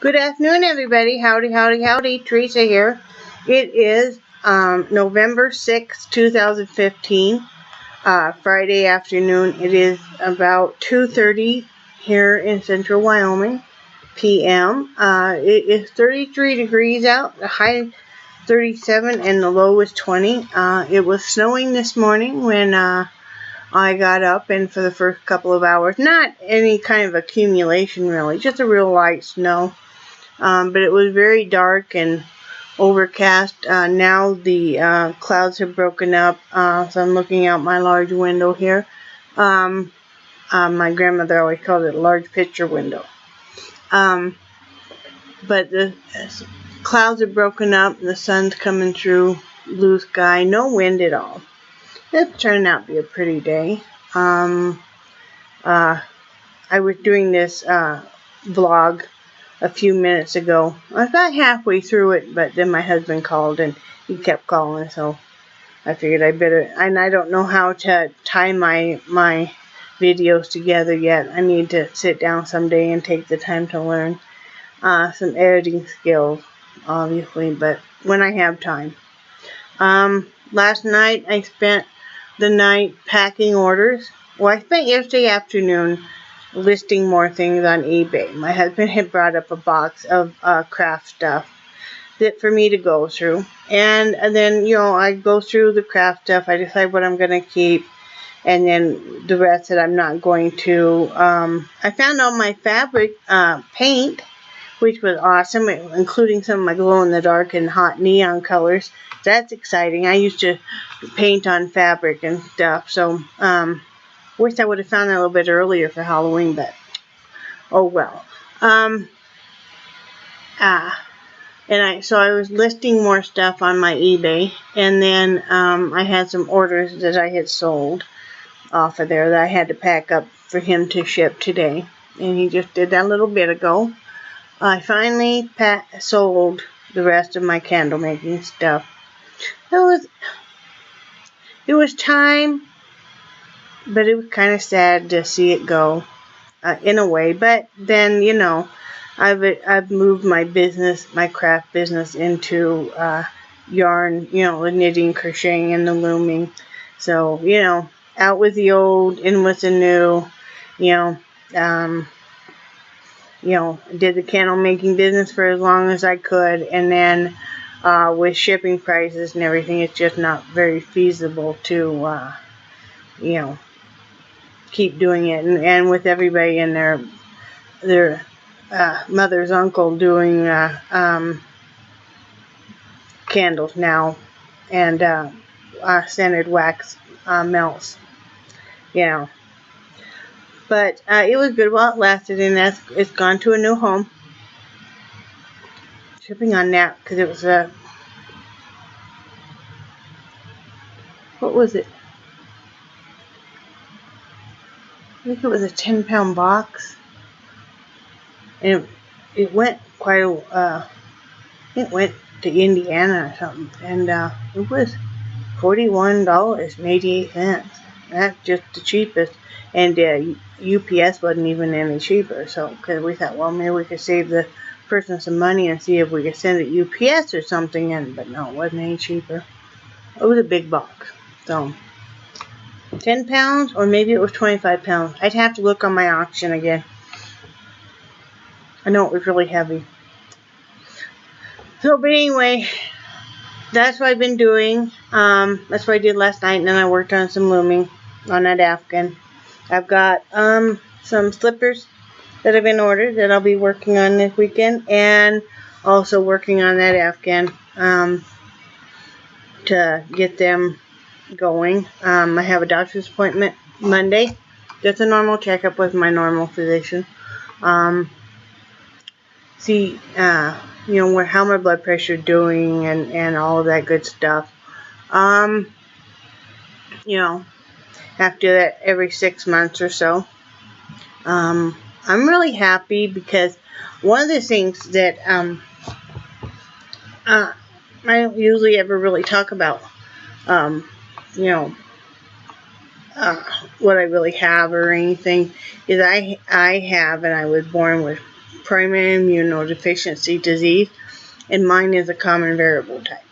Good afternoon, everybody. Howdy, howdy, howdy. Theresa here. It is November 6th, 2015, Friday afternoon. It is about 2:30 here in central Wyoming, p.m. It is 33 degrees out, the high 37 and the low is 20. It was snowing this morning when I got up, and for the first couple of hours, not any kind of accumulation really, just a real light snow. But it was very dark and overcast. Now the clouds have broken up, so I'm looking out my large window here. My grandmother always called it a large picture window. But the clouds have broken up, the sun's coming through, blue sky, no wind at all. It turned out to be a pretty day. I was doing this vlog a few minutes ago. I was about halfway through it, but then my husband called and he kept calling, so I figured I better, and I don't know how to tie my videos together yet. I need to sit down someday and take the time to learn some editing skills, obviously, but when I have time. Last night I spent the night packing orders. Well, I spent yesterday afternoon listing more things on eBay. My husband had brought up a box of craft stuff that for me to go through, and then I go through the craft stuff. I decide what I'm going to keep, and then the rest that I'm not going to. I found all my fabric paint, which was awesome, including some of my glow-in-the-dark and hot neon colors. That's exciting. I used to paint on fabric and stuff, so wish I would have found that a little bit earlier for Halloween, but oh well. So I was listing more stuff on my eBay, and then I had some orders that I had sold off of there that I had to pack up for him to ship today, and he just did that a little bit ago. I finally sold the rest of my candle making stuff. It was time, but it was kind of sad to see it go, in a way. But then, I've moved my business, my craft business, into yarn, the knitting, crocheting, and the looming. So, out with the old, in with the new. Did the candle making business for as long as I could, and then with shipping prices and everything, it's just not very feasible to, keep doing it, and with everybody and their mother's uncle doing candles now, and scented wax melts, But it was good while it lasted, and it's gone to a new home. Shipping on that because it was what was it? I think it was a 10-pound box, and it went it went to Indiana or something, and it was $41.88. That's just the cheapest, and UPS wasn't even any cheaper. So, because we thought, well, maybe we could save the person some money and see if we could send it UPS or something, but no, it wasn't any cheaper. It was a big box, so 10 pounds, or maybe it was 25 pounds. I'd have to look on my auction again. I know it was really heavy. So, but anyway, that's what I've been doing. That's what I did last night, and then I worked on some looming on that Afghan. I've got some slippers that have been ordered that I'll be working on this weekend, and also working on that Afghan to get them going. I have a doctor's appointment Monday. Just a normal checkup with my normal physician. See, how my blood pressure is doing and all of that good stuff. Have to do that every 6 months or so. I'm really happy because one of the things that I don't usually ever really talk about, what I really have or anything, is I have, and I was born with primary immunodeficiency disease, and mine is a common variable type,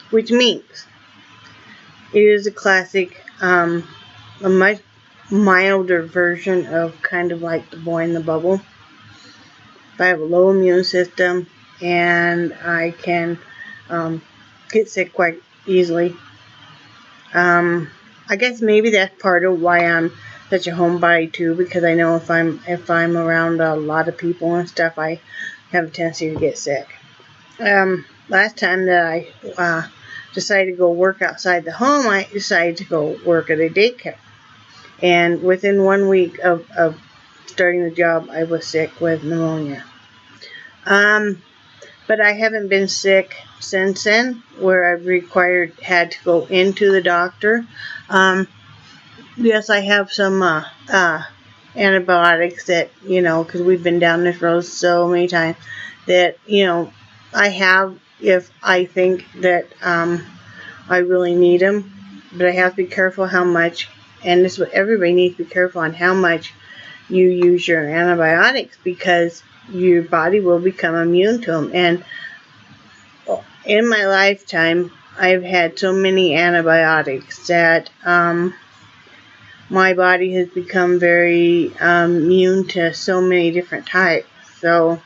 which means it is a classic, a much milder version of kind of like the boy in the bubble. I have a low immune system, and I can get sick quite easily. I guess maybe that's part of why I'm such a homebody too, because I know if I'm around a lot of people and stuff, I have a tendency to get sick. Last time that I decided to go work outside the home, I decided to go work at a daycare. And within 1 week of starting the job, I was sick with pneumonia. But I haven't been sick since then, where I've had to go into the doctor. Yes, I have some antibiotics that, because we've been down this road so many times, that, I have if I think that I really need them. But I have to be careful how much, and this is what everybody needs to be careful on, how much you use your antibiotics, because your body will become immune to them. And in my lifetime, I've had so many antibiotics that my body has become very immune to so many different types. So,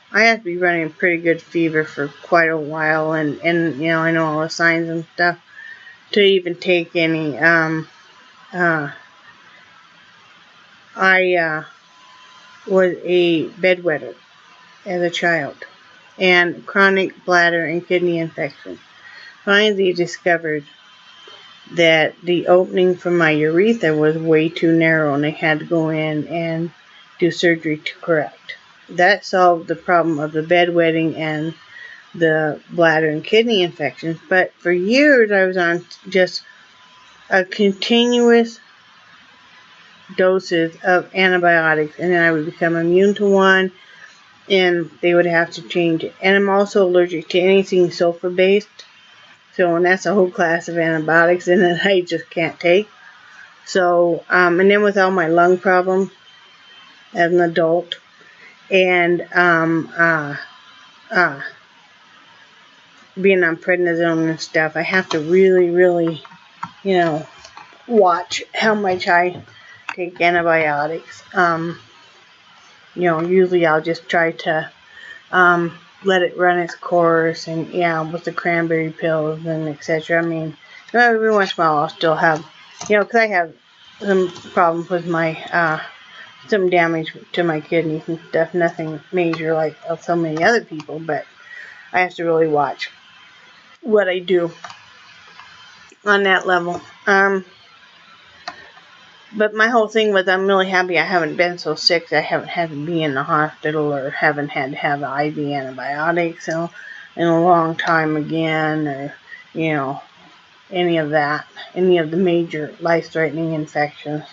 I have to be running a pretty good fever for quite a while, and I know all the signs and stuff to even take any. I was a bedwetter as a child, and chronic bladder and kidney infection. Finally, they discovered that the opening for my urethra was way too narrow, and they had to go in and do surgery to correct. That solved the problem of the bedwetting and the bladder and kidney infections. But for years, I was on just a continuous doses of antibiotics, and then I would become immune to one, and they would have to change it. And I'm also allergic to anything sulfur-based. So, and that's a whole class of antibiotics in it I just can't take. So, and then with all my lung problems as an adult, and being on prednisone and stuff, I have to really, really, watch how much I take antibiotics. Usually I'll just try to let it run its course, and with the cranberry pills and etc. I mean, every once in a while I'll still have, because I have some problems with my, some damage to my kidneys and stuff. Nothing major like of so many other people, but I have to really watch what I do on that level. But my whole thing was, I'm really happy I haven't been so sick that I haven't had to be in the hospital or haven't had to have IV antibiotics in a long time again, or, any of that, any of the major life-threatening infections.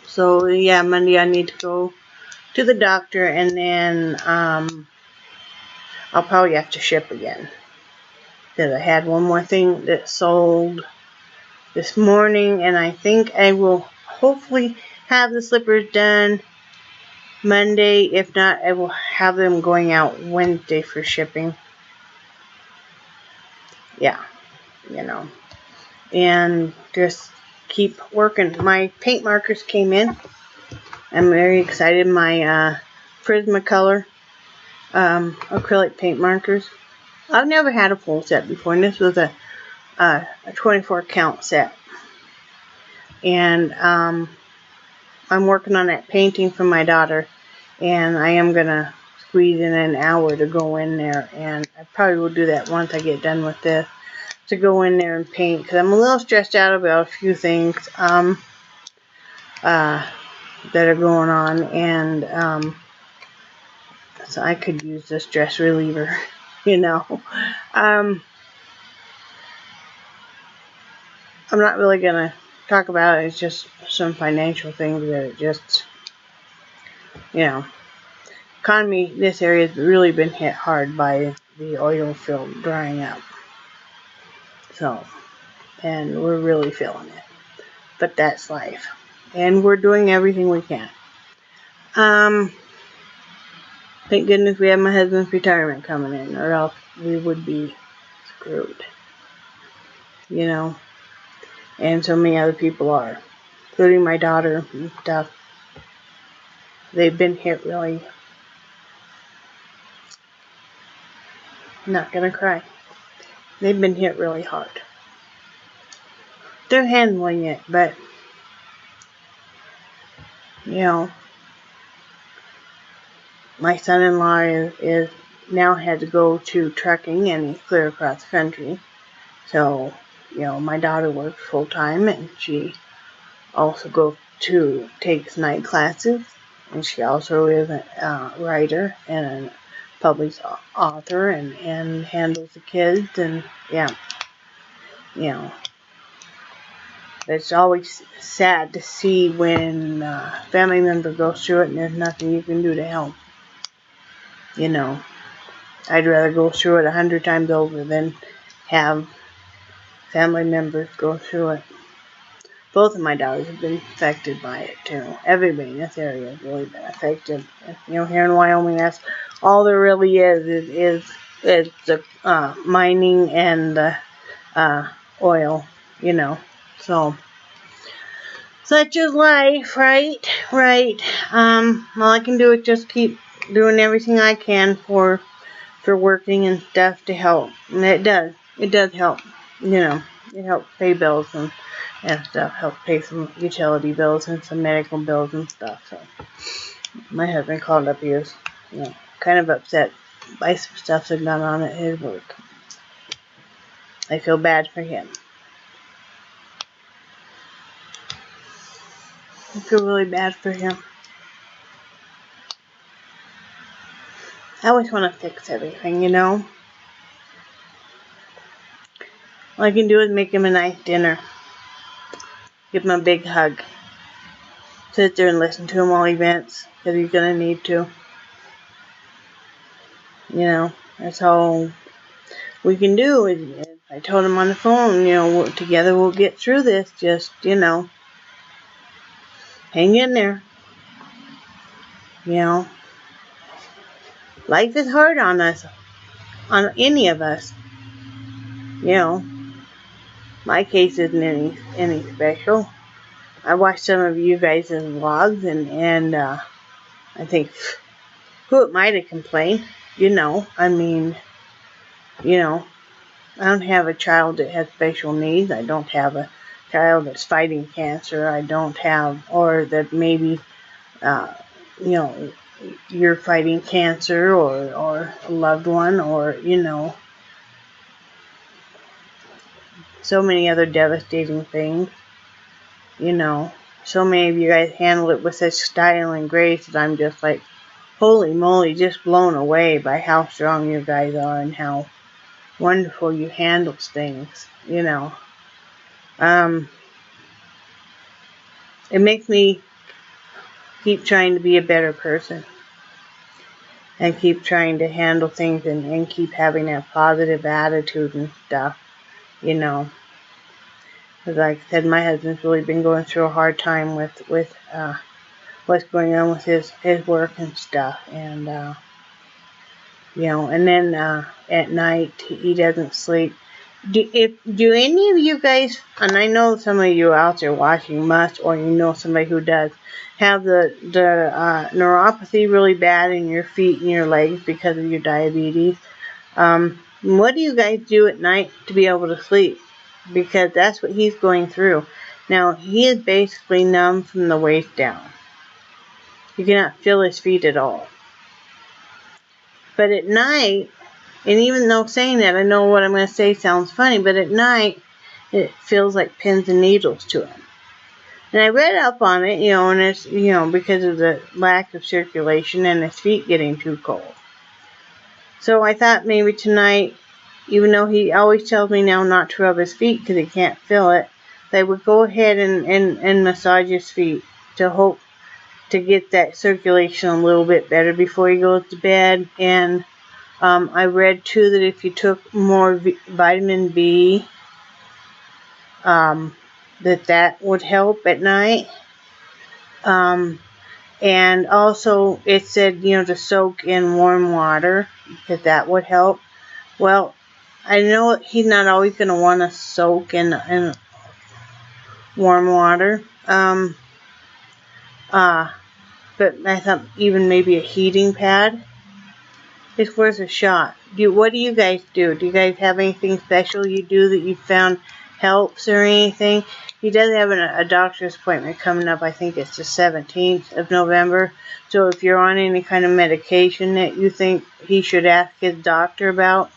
So, Monday I need to go to the doctor, and then I'll probably have to ship again. Because I had one more thing that sold this morning, and I think I will hopefully have the slippers done Monday. If not, I will have them going out Wednesday for shipping. And just keep working. My paint markers came in. I'm very excited. My Prismacolor acrylic paint markers. I've never had a full set before, and this was a 24 count set. And I'm working on that painting for my daughter, and I am going to squeeze in an hour to go in there, and I probably will do that once I get done with this, to go in there and paint, because I'm a little stressed out about a few things that are going on, and so I could use the stress reliever. I'm not really going to talk about it. It's just some financial things that it just, economy, this area has really been hit hard by the oil field drying up. So, and we're really feeling it. But that's life. And we're doing everything we can. Thank goodness we have my husband's retirement coming in, or else we would be screwed. You know, and so many other people are, including my daughter and stuff. They've been hit really, I'm not gonna cry. They've been hit really hard. They're handling it, but, you know, my son-in-law is now had to go to trucking, and he's clear across the country. So, you know, my daughter works full-time, and she also takes night classes, and she also is a writer and a published author, and handles the kids, and yeah, you know. It's always sad to see when a family member goes through it and there's nothing you can do to help. You know, I'd rather go through it 100 times over than have family members go through it. Both of my daughters have been affected by it too. Everybody in this area has really been affected. You know, here in Wyoming, that's all there really is the mining and the oil. You know, so such is life, right? Right. All I can do is just keep doing everything I can for working and stuff to help. And it does help. You know, it helps pay bills and stuff, help pay some utility bills and some medical bills and stuff. So my husband called up. He was, you know, kind of upset by some stuff that gone on at his work. I feel bad for him. I feel really bad for him. I always want to fix everything, you know. All I can do is make him a nice dinner. Give him a big hug. Sit there and listen to him while he vents, because he's going to need to. You know, that's all we can do. I told him on the phone, you know, together we'll get through this. Just, you know, hang in there. You know, life is hard on us, on any of us. You know, my case isn't any special. I watched some of you guys' vlogs, and I think, who it might have complained, you know. I mean, you know, I don't have a child that has special needs. I don't have a child that's fighting cancer. I don't have, or that maybe, you know, you're fighting cancer, or a loved one, or, you know, so many other devastating things. You know, so many of you guys handle it with such style and grace that I'm just like, holy moly, just blown away by how strong you guys are and how wonderful you handle things, you know. It makes me keep trying to be a better person and keep trying to handle things and keep having that positive attitude and stuff, you know. Because like I said, my husband's really been going through a hard time with what's going on with his work and stuff. And, you know, and then at night he doesn't sleep. Do any of you guys, and I know some of you out there watching must, or you know somebody who does, have the neuropathy really bad in your feet and your legs because of your diabetes? What do you guys do at night to be able to sleep? Because that's what he's going through. Now, he is basically numb from the waist down. You cannot feel his feet at all. But at night, and even though saying that, I know what I'm going to say sounds funny, but at night, it feels like pins and needles to him. And I read up on it, you know, and it's, you know, because of the lack of circulation and his feet getting too cold. So I thought maybe tonight, even though he always tells me now not to rub his feet because he can't feel it, they would go ahead and massage his feet to hope to get that circulation a little bit better before he goes to bed. And I read too that if you took more vitamin B, that would help at night. And also it said, to soak in warm water, because that would help. Well, I know he's not always going to want to soak in warm water. But I thought even maybe a heating pad is worth a shot. What do you guys do? Do you guys have anything special you do that you found helps or anything? He does have a doctor's appointment coming up. I think it's the 17th of November. So if you're on any kind of medication that you think he should ask his doctor about,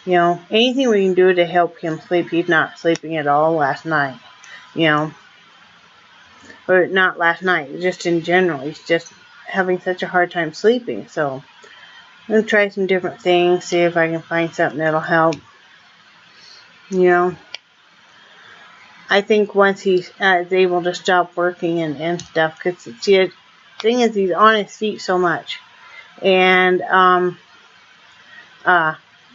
anything we can do to help him sleep. He's not sleeping at all last night, or not last night, just in general. He's just having such a hard time sleeping. So I'm going to try some different things, see if I can find something that'll help. I think once he's able to stop working and stuff, because see, the thing is, he's on his feet so much, and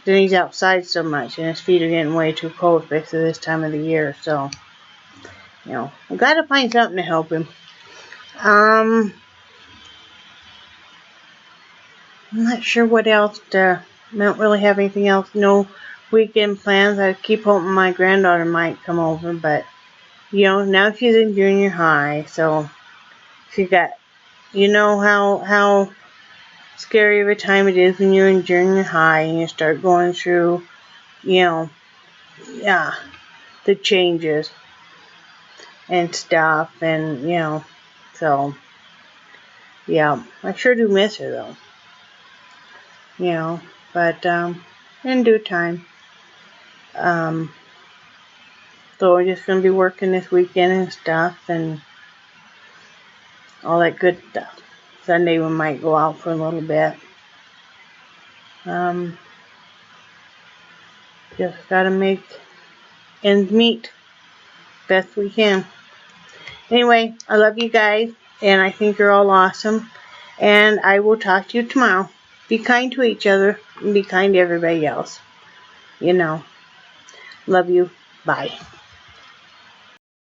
then he's outside so much, and his feet are getting way too cold, especially this time of the year. So, I've got to find something to help him. I'm not sure what else. I don't really have anything else. No weekend plans. I keep hoping my granddaughter might come over, but now she's in junior high, so she got, how scary of a time it is when you're in junior high and you start going through, the changes and stuff, and so I sure do miss her though. But in due time. So we're just going to be working this weekend and stuff, and all that good stuff. Sunday we might go out for a little bit. Just got to make ends meet best we can. Anyway, I love you guys, and I think you're all awesome, and I will talk to you tomorrow. Be kind to each other, and be kind to everybody else. Love you. Bye.